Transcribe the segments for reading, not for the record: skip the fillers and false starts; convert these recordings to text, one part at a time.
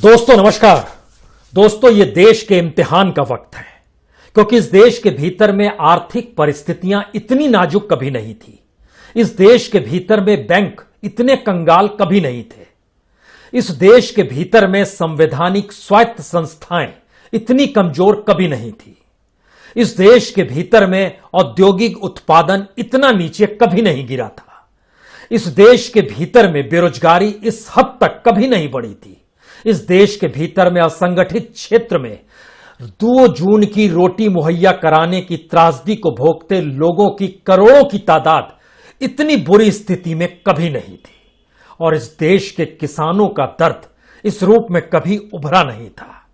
दोस्तों नमस्कार। दोस्तों ये देश के इम्तिहान का वक्त है, क्योंकि इस देश के भीतर में आर्थिक परिस्थितियां इतनी नाजुक कभी नहीं थी। इस देश के भीतर में बैंक इतने कंगाल कभी नहीं थे। इस देश के भीतर में संवैधानिक स्वायत्त संस्थाएं इतनी कमजोर कभी नहीं थी। इस देश के भीतर में औद्योगिक उत्पादन इतना नीचे कभी नहीं गिरा था। इस देश के भीतर में बेरोजगारी इस हद तक कभी नहीं बढ़ी थी। इस देश के भीतर में असंगठित क्षेत्र में 2 जून की रोटी मुहैया कराने की त्रासदी को भोगते लोगों की करोड़ों की तादाद इतनी बुरी स्थिति में कभी नहीं थी। और इस देश के किसानों का दर्द इस रूप में कभी उभरा नहीं था।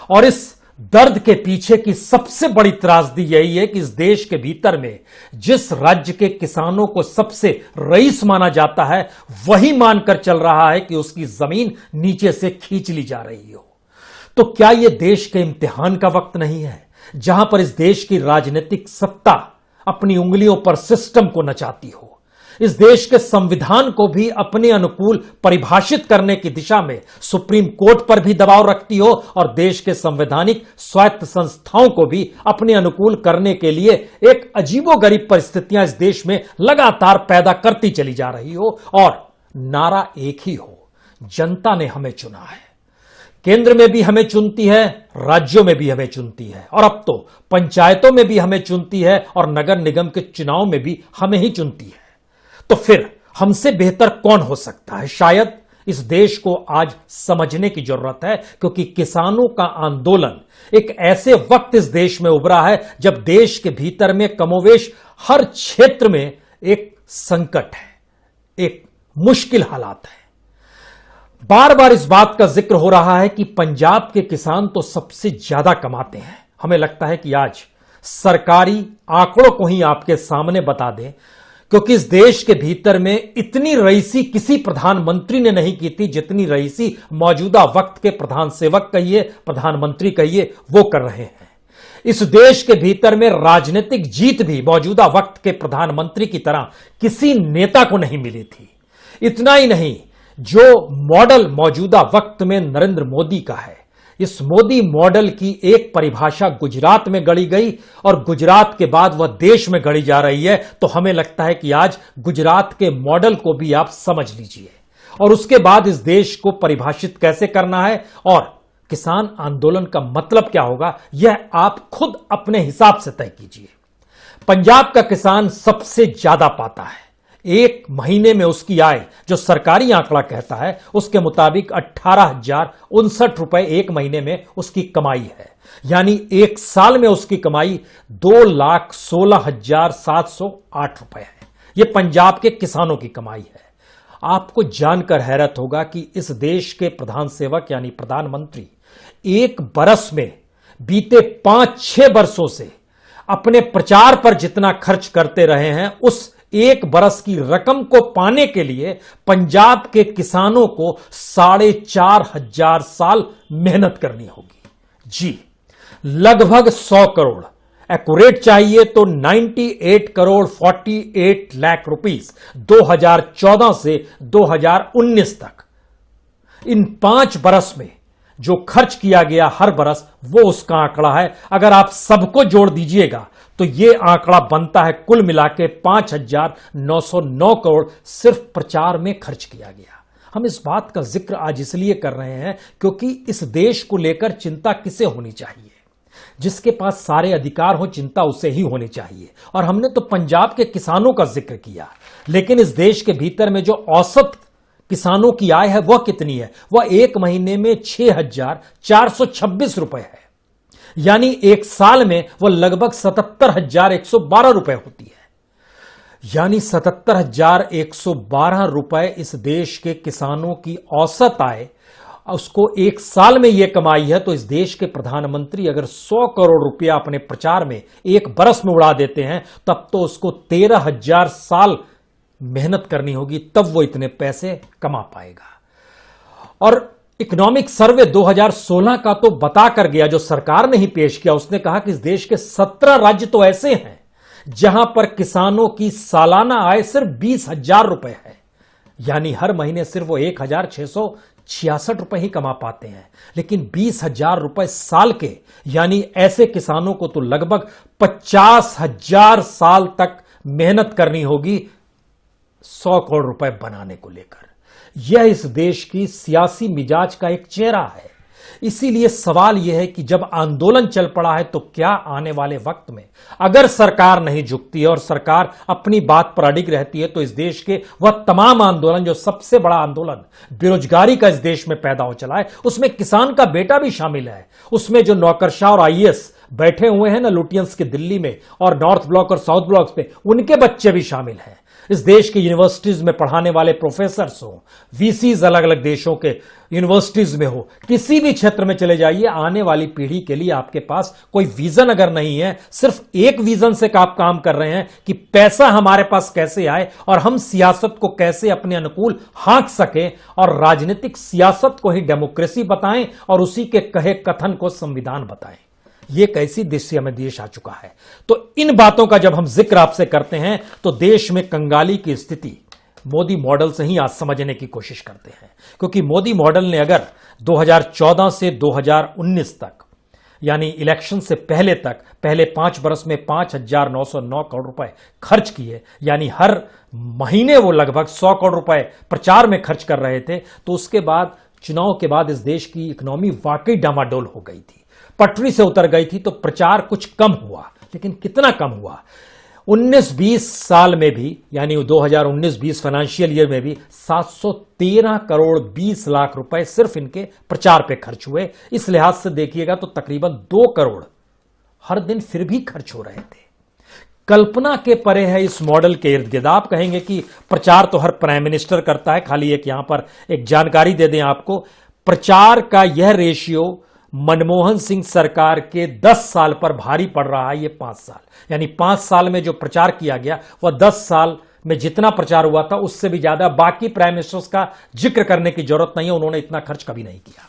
और इस दर्द के पीछे की सबसे बड़ी त्रासदी यही है कि इस देश के भीतर में जिस राज्य के किसानों को सबसे रईस माना जाता है, वही मानकर चल रहा है कि उसकी जमीन नीचे से खींच ली जा रही हो। तो क्या यह देश के इम्तिहान का वक्त नहीं है, जहां पर इस देश की राजनीतिक सत्ता अपनी उंगलियों पर सिस्टम को नचाती हो, इस देश के संविधान को भी अपने अनुकूल परिभाषित करने की दिशा में सुप्रीम कोर्ट पर भी दबाव रखती हो और देश के संवैधानिक स्वायत्त संस्थाओं को भी अपने अनुकूल करने के लिए एक अजीबोगरीब परिस्थितियां इस देश में लगातार पैदा करती चली जा रही हो। और नारा एक ही हो, जनता ने हमें चुना है। केंद्र में भी हमें चुनती है, राज्यों में भी हमें चुनती है, और अब तो पंचायतों में भी हमें चुनती है और नगर निगम के चुनाव में भी हमें ही चुनती है। तो फिर हमसे बेहतर कौन हो सकता है? शायद इस देश को आज समझने की जरूरत है, क्योंकि किसानों का आंदोलन एक ऐसे वक्त इस देश में उभरा है जब देश के भीतर में कमोवेश हर क्षेत्र में एक संकट है, एक मुश्किल हालात है। बार बार इस बात का जिक्र हो रहा है कि पंजाब के किसान तो सबसे ज्यादा कमाते हैं। हमें लगता है कि आज सरकारी आंकड़ों को ही आपके सामने बता दें, क्योंकि इस देश के भीतर में इतनी रईसी किसी प्रधानमंत्री ने नहीं की थी जितनी रईसी मौजूदा वक्त के प्रधान सेवक कहिए, प्रधानमंत्री कहिए, वो कर रहे हैं। इस देश के भीतर में राजनीतिक जीत भी मौजूदा वक्त के प्रधानमंत्री की तरह किसी नेता को नहीं मिली थी। इतना ही नहीं, जो मॉडल मौजूदा वक्त में नरेंद्र मोदी का है, इस मोदी मॉडल की एक परिभाषा गुजरात में गढ़ी गई और गुजरात के बाद वह देश में गढ़ी जा रही है। तो हमें लगता है कि आज गुजरात के मॉडल को भी आप समझ लीजिए और उसके बाद इस देश को परिभाषित कैसे करना है और किसान आंदोलन का मतलब क्या होगा, यह आप खुद अपने हिसाब से तय कीजिए। पंजाब का किसान सबसे ज्यादा पाता है। एक महीने में उसकी आय, जो सरकारी आंकड़ा कहता है, उसके मुताबिक 18,059 रुपए एक महीने में उसकी कमाई है। यानी एक साल में उसकी कमाई 2,16,708 रुपए है। यह पंजाब के किसानों की कमाई है। आपको जानकर हैरत होगा कि इस देश के प्रधान सेवक यानी प्रधानमंत्री एक बरस में बीते 5-6 वर्षों से अपने प्रचार पर जितना खर्च करते रहे हैं, उस एक बरस की रकम को पाने के लिए पंजाब के किसानों को 4,500 साल मेहनत करनी होगी। जी, लगभग 100 करोड़, एक्यूरेट चाहिए तो 98 करोड़ 48 लाख रुपीस 2014 से 2019 तक। इन 5 बरस में जो खर्च किया गया हर बरस, वो उसका आंकड़ा है। अगर आप सबको जोड़ दीजिएगा तो यह आंकड़ा बनता है कुल मिलाके 5,909 करोड़ सिर्फ प्रचार में खर्च किया गया। हम इस बात का जिक्र आज इसलिए कर रहे हैं क्योंकि इस देश को लेकर चिंता किसे होनी चाहिए? जिसके पास सारे अधिकार हो, चिंता उसे ही होनी चाहिए। और हमने तो पंजाब के किसानों का जिक्र किया, लेकिन इस देश के भीतर में जो औसत किसानों की आय है वह कितनी है? वह एक महीने में 6,426 रुपए है। यानी एक साल में वह लगभग 77,112 रुपए होती है। यानी 77,112 रुपए इस देश के किसानों की औसत आय, उसको एक साल में यह कमाई है। तो इस देश के प्रधानमंत्री अगर 100 करोड़ रुपया अपने प्रचार में एक बरस में उड़ा देते हैं, तब तो उसको 13,000 साल मेहनत करनी होगी, तब वो इतने पैसे कमा पाएगा। और इकोनॉमिक सर्वे 2016 का तो बता कर गया, जो सरकार ने ही पेश किया। उसने कहा कि इस देश के 17 राज्य तो ऐसे हैं जहां पर किसानों की सालाना आय सिर्फ 20,000 रुपए है। यानी हर महीने सिर्फ वो ₹66 ही कमा पाते हैं, लेकिन 20,000 रुपए साल के, यानी ऐसे किसानों को तो लगभग 50,000 साल तक मेहनत करनी होगी 100 करोड़ रुपए बनाने को लेकर। यह इस देश की सियासी मिजाज का एक चेहरा है। इसीलिए सवाल यह है कि जब आंदोलन चल पड़ा है तो क्या आने वाले वक्त में अगर सरकार नहीं झुकती है और सरकार अपनी बात पर अडिग रहती है तो इस देश के वह तमाम आंदोलन, जो सबसे बड़ा आंदोलन बेरोजगारी का इस देश में पैदा हो चला है, उसमें किसान का बेटा भी शामिल है, उसमें जो नौकरशाह और आईएएस बैठे हुए हैं ना लुटियंस के दिल्ली में और नॉर्थ ब्लॉक और साउथ ब्लॉक पे, उनके बच्चे भी शामिल हैं। इस देश के यूनिवर्सिटीज में पढ़ाने वाले प्रोफेसर्स हो, वीसीज अलग अलग देशों के यूनिवर्सिटीज में हो, किसी भी क्षेत्र में चले जाइए, आने वाली पीढ़ी के लिए आपके पास कोई विजन अगर नहीं है, सिर्फ एक विजन से आप काम कर रहे हैं कि पैसा हमारे पास कैसे आए और हम सियासत को कैसे अपने अनुकूल हाँक सकें और राजनीतिक सियासत को ही डेमोक्रेसी बताएं और उसी के कहे कथन को संविधान बताएं। ये कैसी दिशा में देश आ चुका है। तो इन बातों का जब हम जिक्र आपसे करते हैं तो देश में कंगाली की स्थिति मोदी मॉडल से ही आज समझने की कोशिश करते हैं, क्योंकि मोदी मॉडल ने अगर 2014 से 2019 तक, यानी इलेक्शन से पहले तक, पहले 5 वर्ष में 5,909 करोड़ रुपए खर्च किए, यानी हर महीने वो लगभग 100 करोड़ रुपए प्रचार में खर्च कर रहे थे, तो उसके बाद चुनाव के बाद इस देश की इकोनॉमी वाकई डामाडोल हो गई थी, पटरी से उतर गई थी। तो प्रचार कुछ कम हुआ, लेकिन कितना कम हुआ? 19-20 साल में भी, यानी 2019-20 फाइनेंशियल ईयर में भी 713 करोड़ 20 लाख रुपए सिर्फ इनके प्रचार पे खर्च हुए। इस लिहाज से देखिएगा तो तकरीबन 2 करोड़ हर दिन फिर भी खर्च हो रहे थे। कल्पना के परे है इस मॉडल के इर्द गिर्द। आप कहेंगे कि प्रचार तो हर प्राइम मिनिस्टर करता है, खाली एक यहां पर एक जानकारी दे दें आपको, प्रचार का यह रेशियो मनमोहन सिंह सरकार के 10 साल पर भारी पड़ रहा है। ये 5 साल, यानी 5 साल में जो प्रचार किया गया वह 10 साल में जितना प्रचार हुआ था उससे भी ज्यादा। बाकी प्राइम मिनिस्टर्स का जिक्र करने की जरूरत नहीं है, उन्होंने इतना खर्च कभी नहीं किया।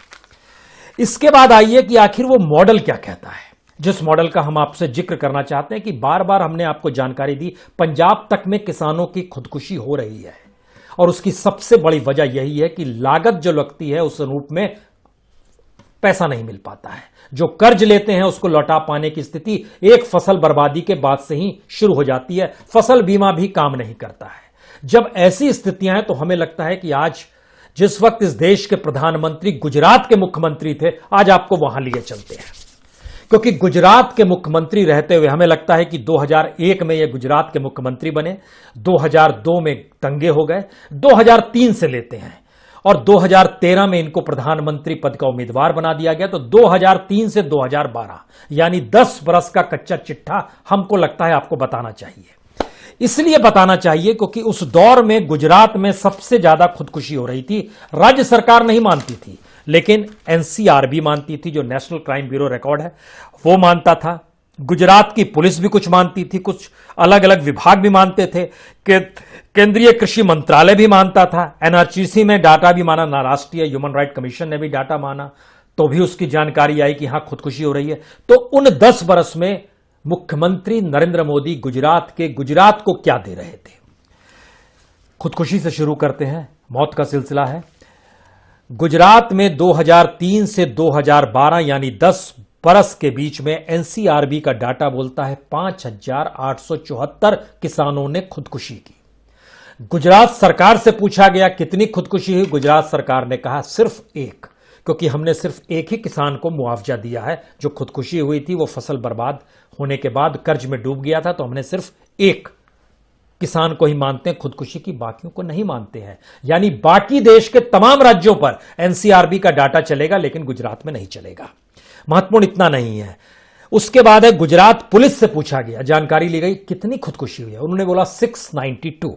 इसके बाद आइए कि आखिर वो मॉडल क्या कहता है, जिस मॉडल का हम आपसे जिक्र करना चाहते हैं कि बार बार हमने आपको जानकारी दी, पंजाब तक में किसानों की खुदकुशी हो रही है और उसकी सबसे बड़ी वजह यही है कि लागत जो लगती है उस रूप में पैसा नहीं मिल पाता है। जो कर्ज लेते हैं उसको लौटा पाने की स्थिति एक फसल बर्बादी के बाद से ही शुरू हो जाती है। फसल बीमा भी काम नहीं करता है। जब ऐसी स्थितियां हैं तो हमें लगता है कि आज जिस वक्त इस देश के प्रधानमंत्री गुजरात के मुख्यमंत्री थे, आज आपको वहां लिए चलते हैं, क्योंकि गुजरात के मुख्यमंत्री रहते हुए हमें लगता है कि 2001 में ये गुजरात के मुख्यमंत्री बने, 2002 में दंगे हो गए, 2003 से लेते हैं और 2013 में इनको प्रधानमंत्री पद का उम्मीदवार बना दिया गया। तो 2003 से 2012 यानी 10 बरस का कच्चा चिट्ठा हमको लगता है आपको बताना चाहिए। इसलिए बताना चाहिए क्योंकि उस दौर में गुजरात में सबसे ज्यादा खुदकुशी हो रही थी। राज्य सरकार नहीं मानती थी, लेकिन एनसीआरबी मानती थी, जो नेशनल क्राइम ब्यूरो रिकॉर्ड है वो मानता था। गुजरात की पुलिस भी कुछ मानती थी, कुछ अलग अलग विभाग भी मानते थे, केंद्रीय कृषि मंत्रालय भी मानता था, एनआरसीसी में डाटा भी माना, ना राष्ट्रीय ह्यूमन राइट कमीशन ने भी डाटा माना, तो भी उसकी जानकारी आई कि हां खुदकुशी हो रही है। तो उन 10 बरस में मुख्यमंत्री नरेंद्र मोदी गुजरात को क्या दे रहे थे? खुदकुशी से शुरू करते हैं, मौत का सिलसिला है। गुजरात में 2003 से 2012 यानी 10 बरस के बीच में एनसीआरबी का डाटा बोलता है 5,874 किसानों ने खुदकुशी की। गुजरात सरकार से पूछा गया कितनी खुदकुशी हुई, गुजरात सरकार ने कहा सिर्फ एक, क्योंकि हमने सिर्फ एक ही किसान को मुआवजा दिया है। जो खुदकुशी हुई थी वो फसल बर्बाद होने के बाद कर्ज में डूब गया था, तो हमने सिर्फ एक किसान को ही मानते हैं खुदकुशी की, बाकियों को नहीं मानते हैं। यानी बाकी देश के तमाम राज्यों पर एनसीआरबी का डाटा चलेगा, लेकिन गुजरात में नहीं चलेगा। महत्वपूर्ण इतना नहीं है। उसके बाद है गुजरात पुलिस से पूछा गया, जानकारी ली गई कितनी खुदकुशी हुई है, उन्होंने बोला 692।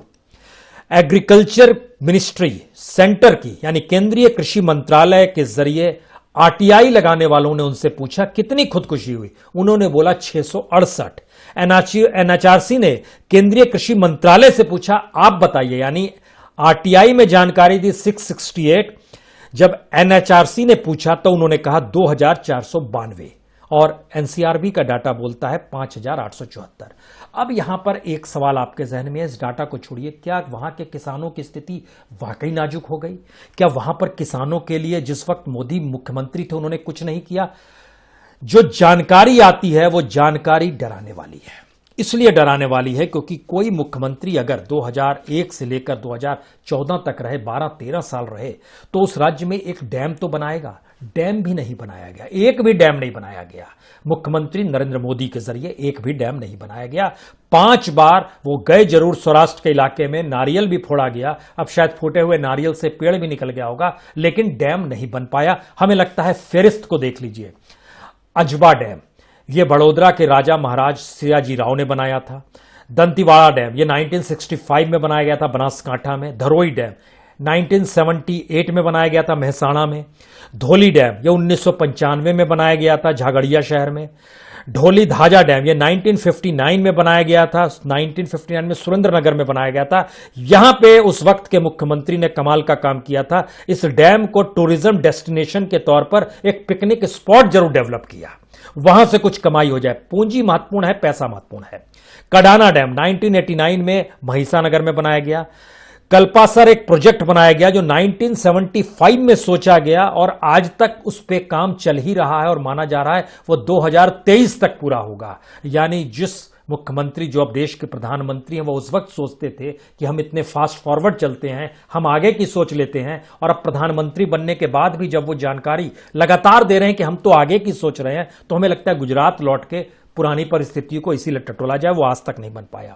एग्रीकल्चर मिनिस्ट्री सेंटर की, यानी केंद्रीय कृषि मंत्रालय के जरिए आरटीआई लगाने वालों ने उनसे पूछा कितनी खुदकुशी हुई, उन्होंने बोला 668। एनएचआरसी ने केंद्रीय कृषि मंत्रालय से पूछा आप बताइए, यानी आरटीआई में जानकारी दी 668। जब एनएचआरसी ने पूछा तो उन्होंने कहा 2,492 और एनसीआरबी का डाटा बोलता है 5,874। अब यहां पर एक सवाल आपके जहन में है, इस डाटा को छोड़िए, क्या वहां के किसानों की स्थिति वाकई नाजुक हो गई? क्या वहां पर किसानों के लिए जिस वक्त मोदी मुख्यमंत्री थे उन्होंने कुछ नहीं किया? जो जानकारी आती है वो जानकारी डराने वाली है। इसलिए डराने वाली है क्योंकि कोई मुख्यमंत्री अगर 2001 से लेकर 2014 तक रहे, 12-13 साल रहे, तो उस राज्य में एक डैम तो बनाएगा। डैम भी नहीं बनाया गया, एक भी डैम नहीं बनाया गया। मुख्यमंत्री नरेंद्र मोदी के जरिए एक भी डैम नहीं बनाया गया। 5 बार वो गए जरूर सौराष्ट्र के इलाके में, नारियल भी फोड़ा गया, अब शायद फूटे हुए नारियल से पेड़ भी निकल गया होगा, लेकिन डैम नहीं बन पाया। हमें लगता है फेरिस्त को देख लीजिए। अजबा डैम, ये बड़ोदरा के राजा महाराज सियाजी राव ने बनाया था। दंतीवाड़ा डैम, ये 1965 में बनाया गया था बनासकांठा में। धरोई डैम 1978 में बनाया गया था मेहसाणा में। धौली डैम ये 1995 में बनाया गया था झागड़िया शहर में। ढोली धाजा डैम ये 1959 में बनाया गया था, 1959 में सुरेंद्रनगर में बनाया गया था। यहां पे उस वक्त के मुख्यमंत्री ने कमाल का काम किया था, इस डैम को टूरिज्म डेस्टिनेशन के तौर पर एक पिकनिक स्पॉट जरूर डेवलप किया, वहां से कुछ कमाई हो जाए। पूंजी महत्वपूर्ण है, पैसा महत्वपूर्ण है। कडाना डैम 1989 में महिसानगर में बनाया गया। कल्पासर एक प्रोजेक्ट बनाया गया जो 1975 में सोचा गया और आज तक उस पे काम चल ही रहा है और माना जा रहा है वो 2023 तक पूरा होगा। यानी जिस मुख्यमंत्री जो अब देश के प्रधानमंत्री हैं वो उस वक्त सोचते थे कि हम इतने फास्ट फॉरवर्ड चलते हैं, हम आगे की सोच लेते हैं, और अब प्रधानमंत्री बनने के बाद भी जब वो जानकारी लगातार दे रहे हैं कि हम तो आगे की सोच रहे हैं, तो हमें लगता है गुजरात लौट के पुरानी परिस्थितियों को इसीलिए टटोला जाए, वो आज तक नहीं बन पाया।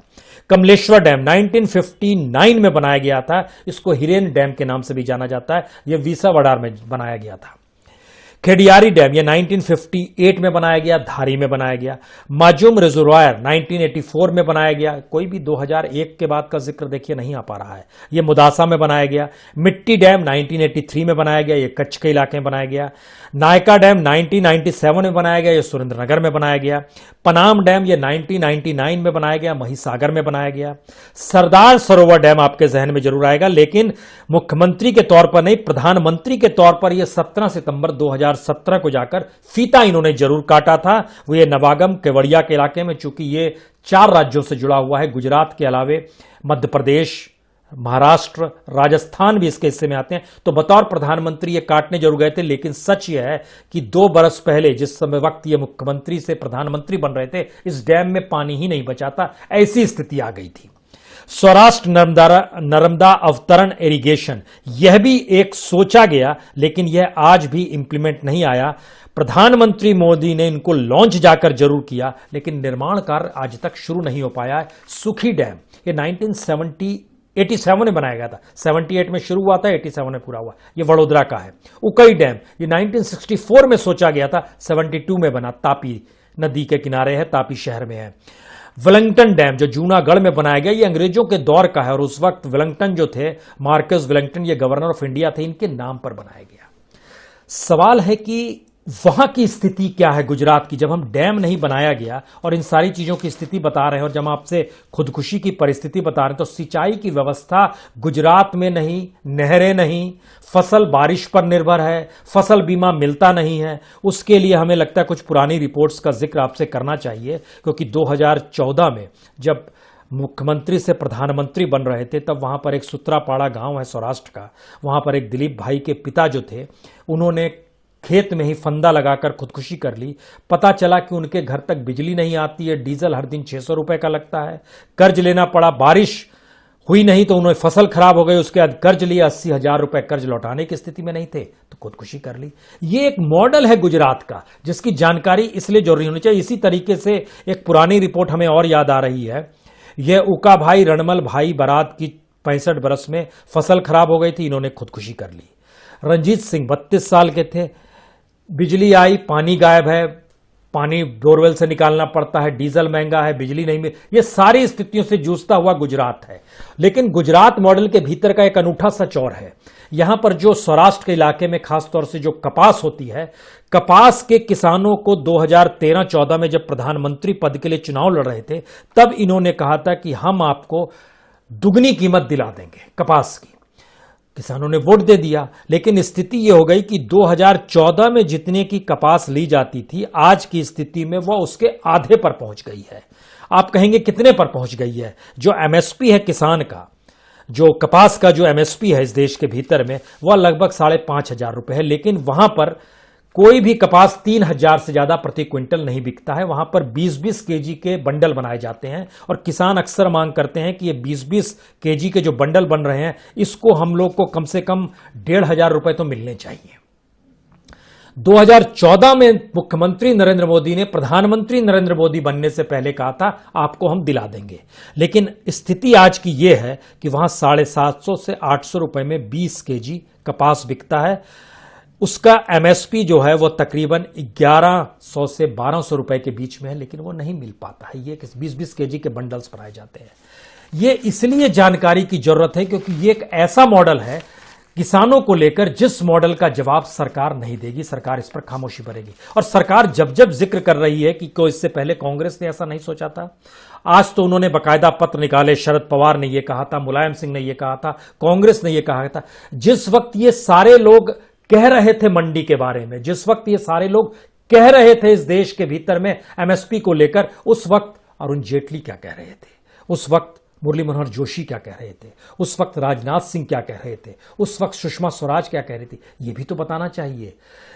कमलेश्वर डैम 1959 में बनाया गया था, इसको हिरेन डैम के नाम से भी जाना जाता है, यह विसावडार में बनाया गया था। खेडियारी डैम ये 1958 में बनाया गया, धारी में बनाया गया। माजूम रिजर्वायर 1984 में बनाया गया, कोई भी 2001 के बाद का जिक्र देखिए नहीं आ पा रहा है, ये मुदासा में बनाया गया। मिट्टी डैम 1983 में बनाया गया, ये कच्छ के इलाके में बनाया गया। नायका डैम 1997 में बनाया गया, ये सुरेंद्रनगर में बनाया गया। पनाम डैम ये 1999 में बनाया गया, महिसागर में बनाया गया। सरदार सरोवर डैम आपके जहन में जरूर आएगा, लेकिन मुख्यमंत्री के तौर पर नहीं, प्रधानमंत्री के तौर पर यह 17 सितंबर 2017 को जाकर फीता इन्होंने जरूर काटा था। वो ये नवागम केवड़िया के इलाके में, चूंकि ये 4 राज्यों से जुड़ा हुआ है, गुजरात के अलावे मध्य प्रदेश, महाराष्ट्र, राजस्थान भी इसके हिस्से में आते हैं, तो बतौर प्रधानमंत्री ये काटने जरूर गए थे। लेकिन सच यह है कि 2 बरस पहले जिस समय वक्त ये मुख्यमंत्री से प्रधानमंत्री बन रहे थे, इस डैम में पानी ही नहीं बचा था, ऐसी स्थिति आ गई थी। सौराष्ट्र नर्मदा अवतरण इरिगेशन, यह भी एक सोचा गया, लेकिन यह आज भी इंप्लीमेंट नहीं आया। प्रधानमंत्री मोदी ने इनको लॉन्च जाकर जरूर किया, लेकिन निर्माण कार्य आज तक शुरू नहीं हो पाया है। सुखी डैम ये 1987 में बनाया गया था, 78 में शुरू हुआ था, 87 में पूरा हुआ, ये वडोदरा का है। उकई डैम ये 1964 में सोचा गया था, 72 में बना, तापी नदी के किनारे है, तापी शहर में है। वेलिंगटन डैम जो जूनागढ़ में बनाया गया, ये अंग्रेजों के दौर का है और उस वक्त वेलिंगटन जो थे, मार्कस वेलिंगटन, ये गवर्नर ऑफ इंडिया थे, इनके नाम पर बनाया गया। सवाल है कि वहां की स्थिति क्या है गुजरात की, जब हम डैम नहीं बनाया गया और इन सारी चीजों की स्थिति बता रहे हैं और जब आपसे खुदकुशी की परिस्थिति बता रहे हैं, तो सिंचाई की व्यवस्था गुजरात में नहीं, नहरें नहीं, फसल बारिश पर निर्भर है, फसल बीमा मिलता नहीं है। उसके लिए हमें लगता है कुछ पुरानी रिपोर्ट्स का जिक्र आपसे करना चाहिए, क्योंकि 2014 में जब मुख्यमंत्री से प्रधानमंत्री बन रहे थे, तब वहां पर एक सुत्रापाड़ा गांव है सौराष्ट्र का, वहां पर एक दिलीप भाई के पिता जो थे, उन्होंने खेत में ही फंदा लगाकर खुदकुशी कर ली। पता चला कि उनके घर तक बिजली नहीं आती है, डीजल हर दिन 600 रुपए का लगता है, कर्ज लेना पड़ा, बारिश हुई नहीं तो उन्हें फसल खराब हो गई, उसके बाद कर्ज लिया, 80,000 रुपए कर्ज लौटाने की स्थिति में नहीं थे तो खुदकुशी कर ली। ये एक मॉडल है गुजरात का, जिसकी जानकारी इसलिए जरूरी होनी चाहिए। इसी तरीके से एक पुरानी रिपोर्ट हमें और याद आ रही है, यह उका भाई रणमल भाई बरात की 65 बरस में फसल खराब हो गई थी, इन्होंने खुदकुशी कर ली। रंजीत सिंह 32 साल के थे, बिजली आई, पानी गायब है, पानी बोरवेल से निकालना पड़ता है, डीजल महंगा है, बिजली नहीं मिल, ये सारी स्थितियों से जूझता हुआ गुजरात है। लेकिन गुजरात मॉडल के भीतर का एक अनूठा सच और है, यहां पर जो सौराष्ट्र के इलाके में खासतौर से जो कपास होती है, कपास के किसानों को 2013-14 में जब प्रधानमंत्री पद के लिए चुनाव लड़ रहे थे, तब इन्होंने कहा था कि हम आपको दुगनी कीमत दिला देंगे कपास की। किसानों ने वोट दे दिया। लेकिन स्थिति यह हो गई कि 2014 में जितने की कपास ली जाती थी, आज की स्थिति में वह उसके आधे पर पहुंच गई है। आप कहेंगे कितने पर पहुंच गई है? जो एमएसपी है किसान का, जो कपास का जो एमएसपी है इस देश के भीतर में, वह लगभग 5,500 रुपए है। लेकिन वहां पर कोई भी कपास 3,000 से ज्यादा प्रति क्विंटल नहीं बिकता है। वहां पर 20-20 केजी के बंडल बनाए जाते हैं और किसान अक्सर मांग करते हैं कि ये 20-20 केजी के जो बंडल बन रहे हैं, इसको हम लोग को कम से कम 1,500 रुपए तो मिलने चाहिए। 2014 में मुख्यमंत्री नरेंद्र मोदी ने प्रधानमंत्री नरेंद्र मोदी बनने से पहले कहा था आपको हम दिला देंगे। लेकिन स्थिति आज की यह है कि वहां 750 से 800 रुपए में 20 केजी कपास बिकता है। उसका एमएसपी जो है वो तकरीबन 1100 से 1200 रुपए के बीच में है, लेकिन वो नहीं मिल पाता है। ये 20-20 केजी के बंडल्स बनाए जाते हैं। ये इसलिए जानकारी की जरूरत है क्योंकि ये एक ऐसा मॉडल है किसानों को लेकर जिस मॉडल का जवाब सरकार नहीं देगी, सरकार इस पर खामोशी भरेगी। और सरकार जब जब जिक्र कर रही है कि कोई इससे पहले कांग्रेस ने ऐसा नहीं सोचा था, आज तो उन्होंने बकायदा पत्र निकाले। शरद पवार ने यह कहा था, मुलायम सिंह ने यह कहा था, कांग्रेस ने यह कहा था। जिस वक्त ये सारे लोग कह रहे थे मंडी के बारे में, जिस वक्त ये सारे लोग कह रहे थे इस देश के भीतर में एमएसपी को लेकर, उस वक्त अरुण जेटली क्या कह रहे थे, उस वक्त मुरली मनोहर जोशी क्या कह रहे थे, उस वक्त राजनाथ सिंह क्या कह रहे थे, उस वक्त सुषमा स्वराज क्या कह रही थी, यह भी तो बताना चाहिए।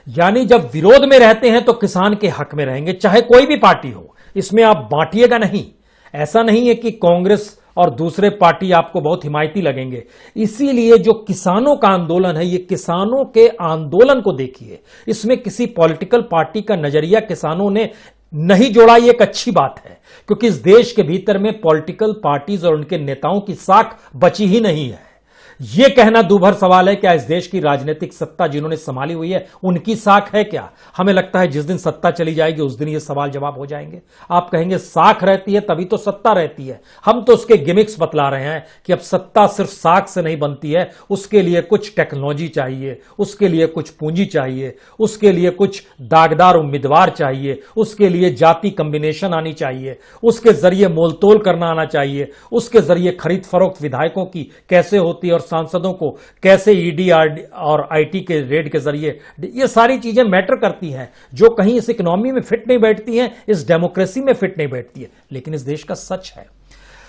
यानी जब विरोध में रहते हैं तो किसान के हक में रहेंगे, चाहे कोई भी पार्टी हो। इसमें आप बांटिएगा नहीं। ऐसा नहीं है कि कांग्रेस और दूसरे पार्टी आपको बहुत हिमायती लगेंगे। इसीलिए जो किसानों का आंदोलन है, ये किसानों के आंदोलन को देखिए। इसमें किसी पॉलिटिकल पार्टी का नजरिया किसानों ने नहीं जोड़ा, ये एक अच्छी बात है, क्योंकि इस देश के भीतर में पॉलिटिकल पार्टीज और उनके नेताओं की साख बची ही नहीं है। यह कहना दूभर सवाल है, क्या इस देश की राजनीतिक सत्ता जिन्होंने संभाली हुई है उनकी साख है क्या? हमें लगता है जिस दिन सत्ता चली जाएगी उस दिन ये सवाल जवाब हो जाएंगे। आप कहेंगे साख रहती है तभी तो सत्ता रहती है। हम तो उसके गिमिक्स बतला रहे हैं कि अब सत्ता सिर्फ साख से नहीं बनती है, उसके लिए कुछ टेक्नोलॉजी चाहिए, उसके लिए कुछ पूंजी चाहिए, उसके लिए कुछ दागदार उम्मीदवार चाहिए, उसके लिए जाति कॉम्बिनेशन आनी चाहिए, उसके जरिए मोलतोल करना आना चाहिए, उसके जरिए खरीद फरोख्त विधायकों की कैसे होती है और सांसदों को कैसे ईडी और आईटी के रेड के जरिए, ये सारी चीजें मैटर करती हैं जो कहीं इस इकोनॉमी में फिट नहीं बैठती हैं, इस डेमोक्रेसी में फिट नहीं बैठती है। लेकिन इस देश का सच है।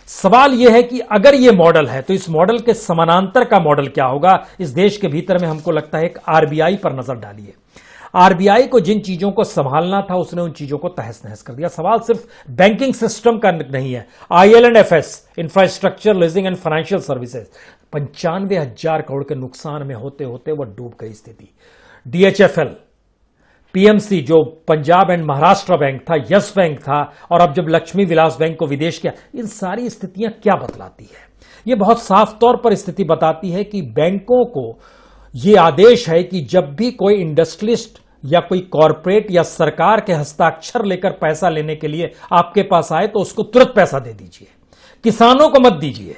सवाल यह है कि अगर यह मॉडल है तो इस मॉडल के समानांतर का मॉडल क्या होगा इस देश के भीतर में? हमको लगता है एक आरबीआई पर नजर डालिए। आरबीआई को जिन चीजों को संभालना था उसने उन चीजों को तहस नहस कर दिया। सवाल सिर्फ बैंकिंग सिस्टम का नहीं है। IL&FS, infrastructure leasing and financial services, 95,000 crore के नुकसान में होते होते वह डूब गई स्थिति। DHFL, PMC जो पंजाब एंड महाराष्ट्र बैंक था, यस बैंक था, और अब जब लक्ष्मी विलास बैंक को विदेश किया, इन सारी स्थितियां क्या बतलाती है? यह बहुत साफ तौर पर स्थिति बताती है कि बैंकों को यह आदेश है कि जब भी कोई इंडस्ट्रियलिस्ट या कोई कॉरपोरेट या सरकार के हस्ताक्षर लेकर पैसा लेने के लिए आपके पास आए तो उसको तुरंत पैसा दे दीजिए। किसानों को मत दीजिए,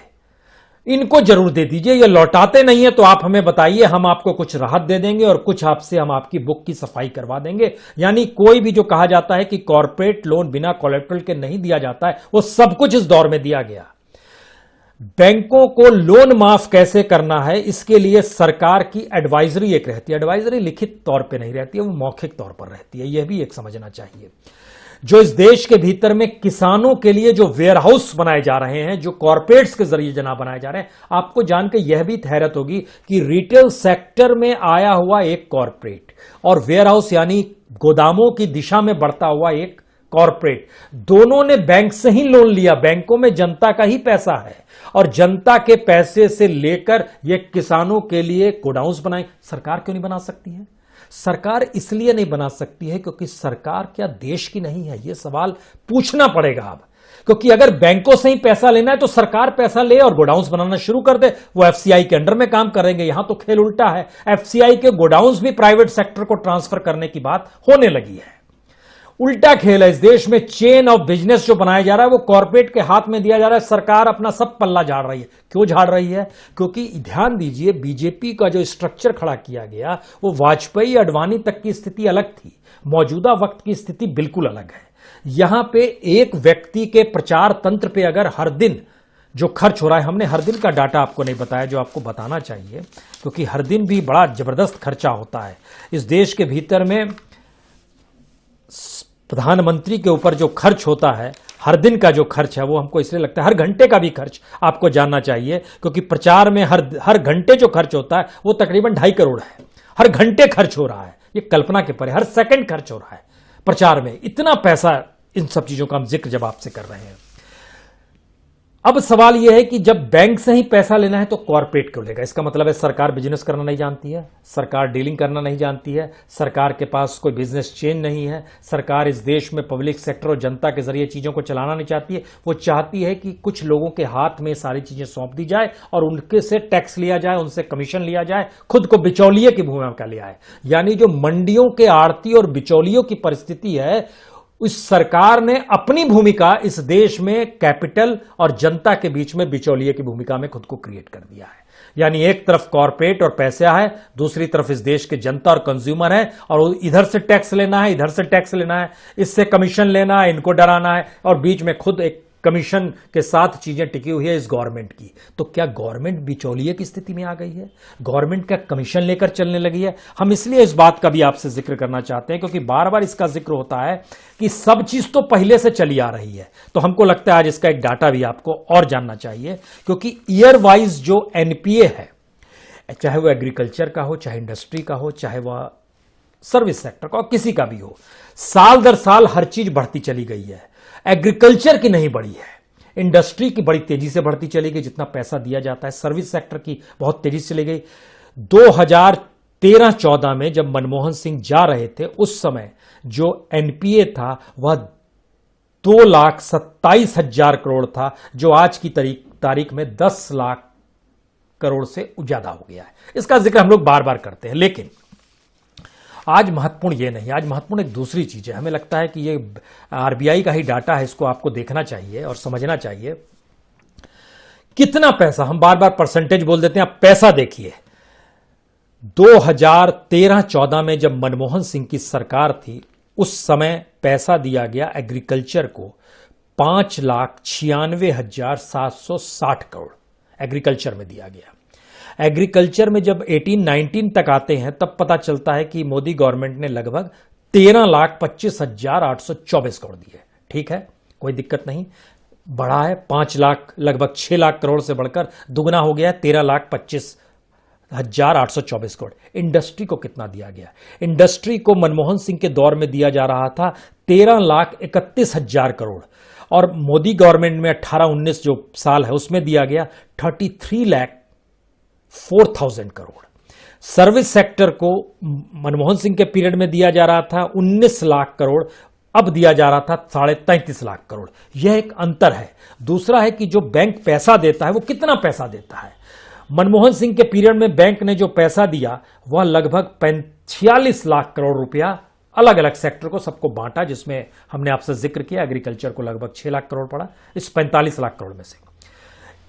इनको जरूर दे दीजिए। ये लौटाते नहीं है तो आप हमें बताइए, हम आपको कुछ राहत दे देंगे और कुछ आपसे हम आपकी बुक की सफाई करवा देंगे। यानी कोई भी जो कहा जाता है कि कॉरपोरेट लोन बिना कोलैटरल के नहीं दिया जाता है, वो सब कुछ इस दौर में दिया गया। बैंकों को लोन माफ कैसे करना है, इसके लिए सरकार की एडवाइजरी एक रहती है। एडवाइजरी लिखित तौर पे नहीं रहती है, वो मौखिक तौर पर रहती है। यह भी एक समझना चाहिए। जो इस देश के भीतर में किसानों के लिए जो वेयर हाउस बनाए जा रहे हैं, जो कॉरपोरेट्स के जरिए जनाब बनाए जा रहे हैं, आपको जानकर यह भी हैरत होगी कि रिटेल सेक्टर में आया हुआ एक कॉरपोरेट और वेयर हाउस यानी गोदामों की दिशा में बढ़ता हुआ एक कॉरपोरेट, दोनों ने बैंक से ही लोन लिया। बैंकों में जनता का ही पैसा है और जनता के पैसे से लेकर ये किसानों के लिए गोडाउंस बनाए। सरकार क्यों नहीं बना सकती है? सरकार इसलिए नहीं बना सकती है क्योंकि सरकार क्या देश की नहीं है? यह सवाल पूछना पड़ेगा अब, क्योंकि अगर बैंकों से ही पैसा लेना है तो सरकार पैसा ले और गोडाउंस बनाना शुरू कर दे, वो एफसीआई के अंडर में काम करेंगे। यहां तो खेल उल्टा है, एफसीआई के गोडाउंस भी प्राइवेट सेक्टर को ट्रांसफर करने की बात होने लगी है। उल्टा खेल है। इस देश में चेन ऑफ बिजनेस जो बनाया जा रहा है वो कॉर्पोरेट के हाथ में दिया जा रहा है। सरकार अपना सब पल्ला झाड़ रही है। क्यों झाड़ रही है? क्योंकि ध्यान दीजिए, बीजेपी का जो स्ट्रक्चर खड़ा किया गया वो वाजपेयी अडवाणी तक की स्थिति अलग थी, मौजूदा वक्त की स्थिति बिल्कुल अलग है। यहां पे एक व्यक्ति के प्रचार तंत्र पे अगर हर दिन जो खर्च हो रहा है, हमने हर दिन का डाटा आपको नहीं बताया जो आपको बताना चाहिए, क्योंकि हर दिन भी बड़ा जबरदस्त खर्चा होता है इस देश के भीतर में। प्रधानमंत्री के ऊपर जो खर्च होता है, हर दिन का जो खर्च है, वो हमको इसलिए लगता है हर घंटे का भी खर्च आपको जानना चाहिए, क्योंकि प्रचार में हर घंटे जो खर्च होता है वो तकरीबन 2.5 करोड़ है। हर घंटे खर्च हो रहा है, ये कल्पना के परे। हर सेकंड खर्च हो रहा है प्रचार में, इतना पैसा इन सब चीजों का हम जिक्र जब आपसे कर रहे हैं। अब सवाल यह है कि जब बैंक से ही पैसा लेना है तो कॉर्पोरेट क्यों लेगा? इसका मतलब है सरकार बिजनेस करना नहीं जानती है, सरकार डीलिंग करना नहीं जानती है, सरकार के पास कोई बिजनेस चेन नहीं है, सरकार इस देश में पब्लिक सेक्टर और जनता के जरिए चीजों को चलाना नहीं चाहती है। वो चाहती है कि कुछ लोगों के हाथ में सारी चीजें सौंप दी जाए और उनके से टैक्स लिया जाए, उनसे कमीशन लिया जाए, खुद को बिचौलिए की भूमिका लिया है। यानी जो मंडियों के आड़ती और बिचौलियों की परिस्थिति है, उस सरकार ने अपनी भूमिका इस देश में कैपिटल और जनता के बीच में बिचौलिए की भूमिका में खुद को क्रिएट कर दिया है। यानी एक तरफ कॉर्पोरेट और पैसा है, दूसरी तरफ इस देश के जनता और कंज्यूमर है, और इधर से टैक्स लेना है, इधर से टैक्स लेना है, इससे कमीशन लेना है, इनको डराना है, और बीच में खुद एक कमीशन के साथ चीजें टिकी हुई है इस गवर्नमेंट की। तो क्या गवर्नमेंट बिचौलिए की स्थिति में आ गई है? गवर्नमेंट का कमीशन लेकर चलने लगी है? हम इसलिए इस बात का भी आपसे जिक्र करना चाहते हैं क्योंकि बार बार इसका जिक्र होता है कि सब चीज तो पहले से चली आ रही है। तो हमको लगता है आज इसका एक डाटा भी आपको और जानना चाहिए, क्योंकि ईयर वाइज जो एनपीए है, चाहे वो एग्रीकल्चर का हो, चाहे इंडस्ट्री का हो, चाहे वह सर्विस सेक्टर का, किसी का भी हो, साल दर साल हर चीज बढ़ती चली गई है। एग्रीकल्चर की नहीं बढ़ी है, इंडस्ट्री की बड़ी तेजी से बढ़ती चली गई जितना पैसा दिया जाता है, सर्विस सेक्टर की बहुत तेजी से चली गई। 2013-14 में जब मनमोहन सिंह जा रहे थे, उस समय जो एनपीए था वह 2,27,000 करोड़ था, जो आज की तारीख में 10 लाख करोड़ से ज्यादा हो गया है। इसका जिक्र हम लोग बार बार करते हैं, लेकिन आज महत्वपूर्ण ये नहीं, आज महत्वपूर्ण एक दूसरी चीज है। हमें लगता है कि ये आरबीआई का ही डाटा है, इसको आपको देखना चाहिए और समझना चाहिए। कितना पैसा, हम बार बार परसेंटेज बोल देते हैं, आप पैसा देखिए। 2013-14 में जब मनमोहन सिंह की सरकार थी, उस समय पैसा दिया गया एग्रीकल्चर को 5,96,760 करोड़ एग्रीकल्चर में दिया गया। एग्रीकल्चर में जब 18-19 तक आते हैं तब पता चलता है कि मोदी गवर्नमेंट ने लगभग 13,25,824 करोड़ दिए। ठीक है, कोई दिक्कत नहीं, बढ़ा है 5 लाख, लगभग 6 लाख करोड़ से बढ़कर दुगना हो गया है, 13,25,824 करोड़। इंडस्ट्री को कितना दिया गया? इंडस्ट्री को मनमोहन सिंह के दौर में दिया जा रहा था 13,31,000 करोड़, और मोदी गवर्नमेंट में 18-19 जो साल है उसमें दिया गया 33,04,000 करोड़। सर्विस सेक्टर को मनमोहन सिंह के पीरियड में दिया जा रहा था 19 लाख करोड़, अब दिया जा रहा था 33.5 लाख करोड़। यह एक अंतर है। दूसरा है कि जो बैंक पैसा देता है वो कितना पैसा देता है। मनमोहन सिंह के पीरियड में बैंक ने जो पैसा दिया वह लगभग 46 लाख करोड़ रुपया अलग अलग सेक्टर को सबको बांटा, जिसमें हमने आपसे जिक्र किया एग्रीकल्चर को लगभग 6 लाख करोड़ पड़ा इस 45 लाख करोड़ में से।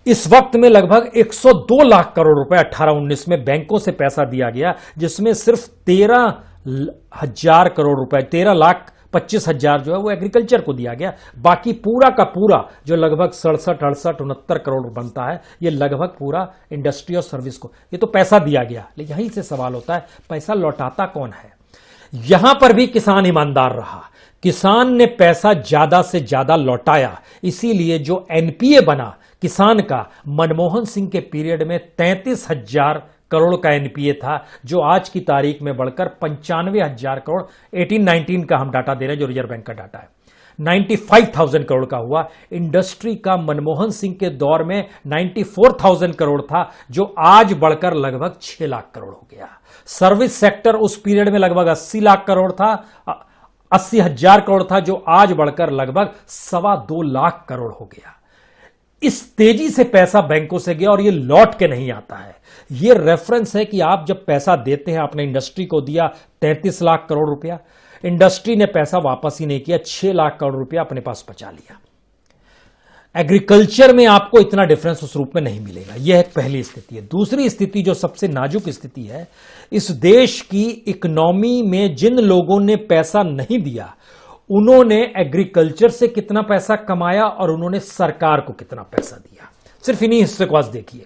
इस वक्त में लगभग 102 लाख करोड़ रुपए 18-19 में बैंकों से पैसा दिया गया, जिसमें सिर्फ 13,000 करोड़ रुपए, 13,25,000 जो है वो एग्रीकल्चर को दिया गया। बाकी पूरा का पूरा जो लगभग 67-68-69 करोड़ बनता है, ये लगभग पूरा इंडस्ट्री और सर्विस को, ये तो पैसा दिया गया। लेकिन यहीं से सवाल होता है, पैसा लौटाता कौन है? यहां पर भी किसान ईमानदार रहा, किसान ने पैसा ज्यादा से ज्यादा लौटाया। इसीलिए जो एनपीए बना किसान का, मनमोहन सिंह के पीरियड में 33,000 करोड़ का एनपीए था, जो आज की तारीख में बढ़कर 95,000 करोड़, 18-19 का हम डाटा दे रहे हैं जो रिजर्व बैंक का डाटा है, 95,000 करोड़ का हुआ। इंडस्ट्री का मनमोहन सिंह के दौर में 94,000 करोड़ था, जो आज बढ़कर लगभग 6 लाख करोड़ हो गया। सर्विस सेक्टर उस पीरियड में लगभग 80 लाख करोड़ था, 80,000 करोड़ था, जो आज बढ़कर लगभग 2.25 लाख करोड़ हो गया। इस तेजी से पैसा बैंकों से गया और ये लौट के नहीं आता है। ये रेफरेंस है कि आप जब पैसा देते हैं, आपने इंडस्ट्री को दिया 33 लाख करोड़ रुपया, इंडस्ट्री ने पैसा वापस ही नहीं किया, 6 लाख करोड़ रुपया अपने पास बचा लिया। एग्रीकल्चर में आपको इतना डिफरेंस उस रूप में नहीं मिलेगा। यह एक पहली स्थिति है। दूसरी स्थिति जो सबसे नाजुक स्थिति है, इस देश की इकोनॉमी में जिन लोगों ने पैसा नहीं दिया, उन्होंने एग्रीकल्चर से कितना पैसा कमाया और उन्होंने सरकार को कितना पैसा दिया। सिर्फ इन्हीं हिस्से को आज देखिए।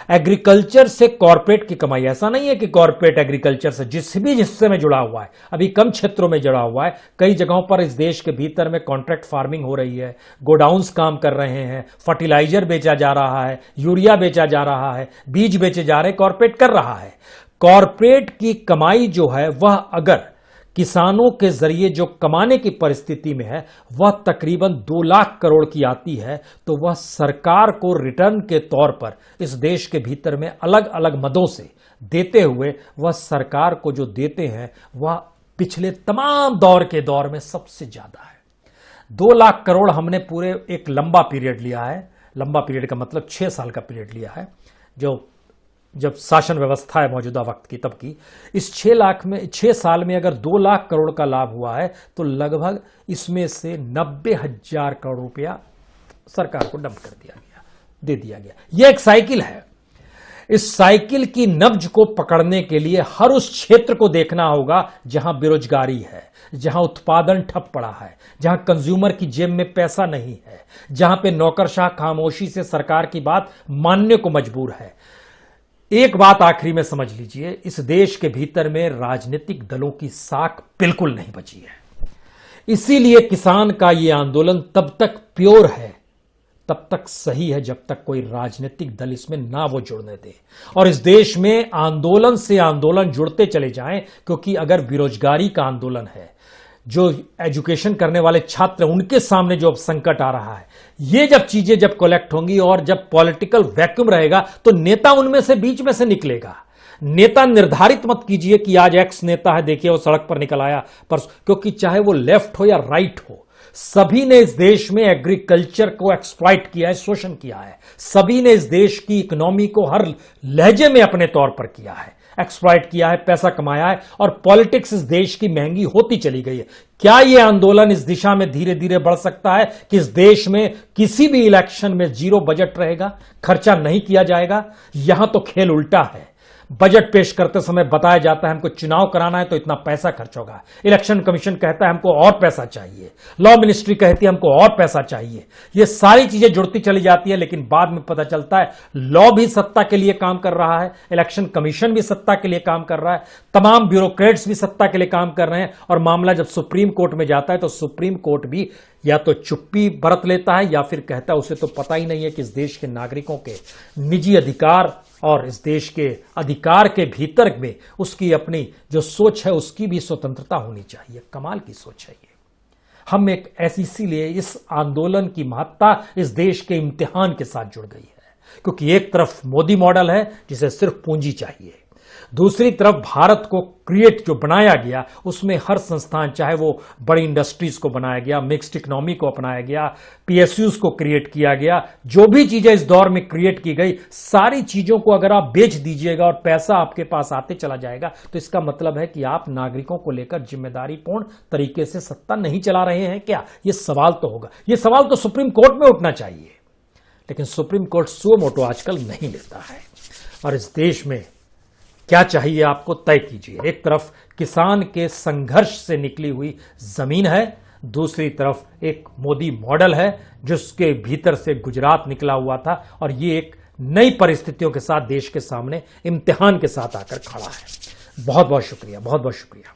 एग्रीकल्चर से कॉर्पोरेट की कमाई, ऐसा नहीं है कि कॉर्पोरेट एग्रीकल्चर से जिस भी हिस्से में जुड़ा हुआ है, अभी कम क्षेत्रों में जुड़ा हुआ है, कई जगहों पर इस देश के भीतर में कॉन्ट्रैक्ट फार्मिंग हो रही है, गोडाउन्स काम कर रहे हैं, फर्टिलाइजर बेचा जा रहा है, यूरिया बेचा जा रहा है, बीज बेचे जा रहे हैं, कॉर्पोरेट कर रहा है। कॉर्पोरेट की कमाई जो है वह अगर किसानों के जरिए जो कमाने की परिस्थिति में है वह तकरीबन 2 लाख करोड़ की आती है, तो वह सरकार को रिटर्न के तौर पर इस देश के भीतर में अलग अलग मदों से देते हुए वह सरकार को जो देते हैं वह पिछले तमाम दौर के दौर में सबसे ज्यादा है। 2 लाख करोड़ हमने पूरे एक लंबा पीरियड लिया है, लंबा पीरियड का मतलब 6 साल का पीरियड लिया है, जो जब शासन व्यवस्था है मौजूदा वक्त की तब की। इस 6 साल में अगर 2 लाख करोड़ का लाभ हुआ है तो लगभग इसमें से 90,000 करोड़ रुपया सरकार को डंप कर दिया गया, दे दिया गया। यह एक साइकिल है। इस साइकिल की नब्ज को पकड़ने के लिए हर उस क्षेत्र को देखना होगा जहां बेरोजगारी है, जहां उत्पादन ठप पड़ा है, जहां कंज्यूमर की जेब में पैसा नहीं है, जहां पे नौकरशाह खामोशी से सरकार की बात मानने को मजबूर है। एक बात आखिरी में समझ लीजिए, इस देश के भीतर में राजनीतिक दलों की साख बिल्कुल नहीं बची है। इसीलिए किसान का यह आंदोलन तब तक प्योर है, तब तक सही है जब तक कोई राजनीतिक दल इसमें ना वो जुड़ने दे। और इस देश में आंदोलन से आंदोलन जुड़ते चले जाएं, क्योंकि अगर बेरोजगारी का आंदोलन है, जो एजुकेशन करने वाले छात्र उनके सामने जो अब संकट आ रहा है, ये जब चीजें जब कलेक्ट होंगी और जब पॉलिटिकल वैक्यूम रहेगा तो नेता उनमें से बीच में से निकलेगा। नेता निर्धारित मत कीजिए कि आज एक्स नेता है, देखिए वो सड़क पर निकल आया परसों, क्योंकि चाहे वो लेफ्ट हो या राइट हो, सभी ने इस देश में एग्रीकल्चर को एक्सप्लॉइट किया है, शोषण किया है। सभी ने इस देश की इकोनॉमी को हर लहजे में अपने तौर पर किया है, एक्सप्लॉइट किया है, पैसा कमाया है, और पॉलिटिक्स इस देश की महंगी होती चली गई है। क्या यह आंदोलन इस दिशा में धीरे धीरे बढ़ सकता है कि इस देश में किसी भी इलेक्शन में 0 बजट रहेगा, खर्चा नहीं किया जाएगा? यहां तो खेल उल्टा है। बजट पेश करते समय बताया जाता है हमको चुनाव कराना है तो इतना पैसा खर्च होगा, इलेक्शन कमीशन कहता है हमको और पैसा चाहिए, लॉ मिनिस्ट्री कहती है हमको और पैसा चाहिए। ये सारी चीजें जुड़ती चली जाती है, लेकिन बाद में पता चलता है लॉ भी सत्ता के लिए काम कर रहा है, इलेक्शन कमीशन भी सत्ता के लिए काम कर रहा है, तमाम ब्यूरोक्रेट्स भी सत्ता के लिए काम कर रहे हैं, और मामला जब सुप्रीम कोर्ट में जाता है तो सुप्रीम कोर्ट भी या तो चुप्पी बरत लेता है या फिर कहता है उसे तो पता ही नहीं है कि इस देश के नागरिकों के निजी अधिकार और इस देश के अधिकार के भीतर में उसकी अपनी जो सोच है उसकी भी स्वतंत्रता होनी चाहिए। कमाल की सोच है ये। हम एक ऐसी, इसीलिए इस आंदोलन की महत्ता इस देश के इम्तिहान के साथ जुड़ गई है, क्योंकि एक तरफ मोदी मॉडल है जिसे सिर्फ पूंजी चाहिए, दूसरी तरफ भारत को क्रिएट जो बनाया गया उसमें हर संस्थान, चाहे वो बड़ी इंडस्ट्रीज को बनाया गया, मिक्स्ड इकोनॉमी को अपनाया गया, पीएसयूज को क्रिएट किया गया, जो भी चीजें इस दौर में क्रिएट की गई, सारी चीजों को अगर आप बेच दीजिएगा और पैसा आपके पास आते चला जाएगा तो इसका मतलब है कि आप नागरिकों को लेकर जिम्मेदारीपूर्ण तरीके से सत्ता नहीं चला रहे हैं क्या? ये सवाल तो होगा। ये सवाल तो सुप्रीम कोर्ट में उठना चाहिए, लेकिन सुप्रीम कोर्ट सुओ मोटो आजकल नहीं लेता है। और इस देश में क्या चाहिए आपको, तय कीजिए। एक तरफ किसान के संघर्ष से निकली हुई जमीन है, दूसरी तरफ एक मोदी मॉडल है जिसके भीतर से गुजरात निकला हुआ था, और ये एक नई परिस्थितियों के साथ देश के सामने इम्तिहान के साथ आकर खड़ा है। बहुत बहुत शुक्रिया, बहुत बहुत शुक्रिया।